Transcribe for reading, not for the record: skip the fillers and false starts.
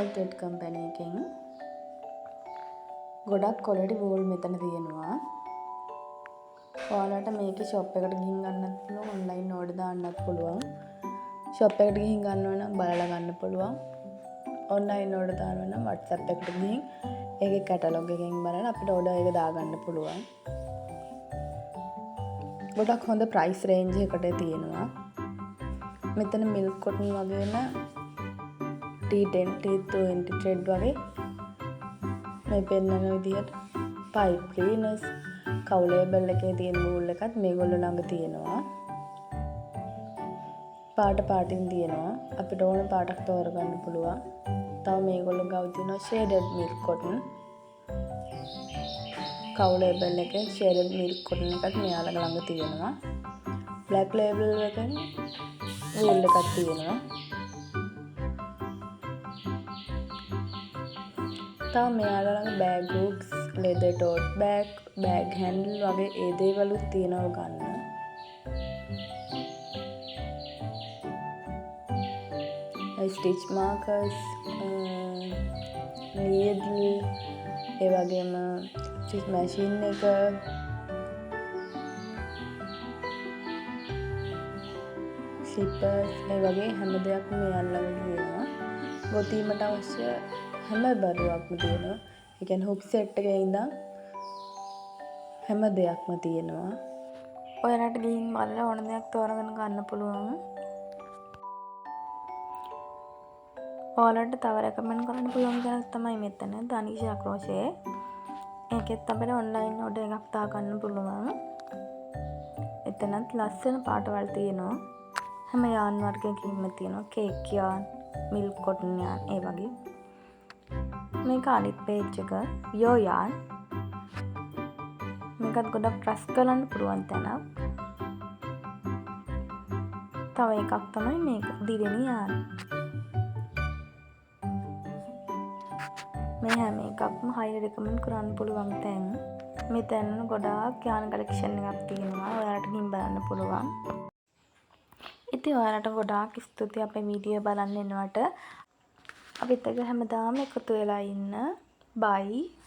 Salted Company එකෙන් ගොඩක් quality wool මෙතන තියෙනවා. ඔයාලට මේකේ shop එකට ගිහින් ගන්නත් පුළුවන්, online order දාන්නත් පුළුවන්. shop එකට ගිහින් ගන්නවා නම් බලලා ගන්න පුළුවන්. online order දානවා නම් WhatsApp එකට ගිහින් ඒකේ catalog එකෙන් බලලා අපිට order එක දාගන්න පුළුවන්. ගොඩක් හොඳ price range එකකට තියෙනවා. මෙතන milk cotton වගේම T10, T20 thread වගේ මේ පෙන්නන විදිහට pipe cleaners, cow label එකේ තියෙන wool එකත් මේගොල්ලෝ ළඟ තියෙනවා. පාටින් තියෙනවා. අපිට ඕන පාටක් තෝරගන්න පුළුවන්. තව මේගොල්ලෝ ගාව තියෙනවා shaded milk cotton. cow label එකේ shaded milk cotton එකත් මෙයාලා ළඟ තියෙනවා. black label එකෙන් wool එකක් තියෙනවා. තව මෙයාලා ළඟ bag hooks, leather tote bag, bag handle වගේ ඒ දේවලුත් තියෙනවා ගන්න. stitch markers, needle, ඒ වගේම stitch machine එක, zippers, ඒ වගේ හැම දෙයක්ම මෙයාලා ළඟ තියෙනවා. ගොතීමට අවශ්‍ය හැම බරුවක්ම තියෙනවා. ඒ කියන්නේ hook set එකේ ඉඳන් හැම දෙයක්ම තියෙනවා. ඔයාලට ගිහින් බලලා ඕන දෙයක් තෝරගෙන ගන්න පුළුවන්. ඔයාලට තව රෙකමන්ඩ් කරන්න පුළුවන් කෙනෙක් තමයි මෙතන තනිෂා ක්‍රෝෂේ. ඒකෙත් අපිට ඔන්ලයින් ඕඩර් එකක් දාගන්න පුළුවන්. එතනත් ලස්සන පාටවල් තියෙනවා. හැම යාන් වර්ගයකින්ම තියෙනවා. කේක් යාන්, මිල්ක් කොටන් යාන් ඒ වගේ. මේක අනිත් page එක යෝ යාන්. මේකත් ගොඩක් ට්‍රස්ට් කරන්න පුළුවන් තැනක්. තව එකක් තමයි මේක දිවෙනි යාන්. මේ හැම එකක්ම highly recommend කරන්න පුළුවන් තැන්. මෙතන ගොඩාක් යාන් collection එකක් තියෙනවා. ඔයාලට ගිහින් බලන්න පුළුවන්. ඉතින් ඔයාලට ගොඩාක් ස්තුතියි අපේ වීඩියෝ බලන්න එනවට. අපිත් එක්ක හැමදාම එකතු වෙලා ඉන්න. bye.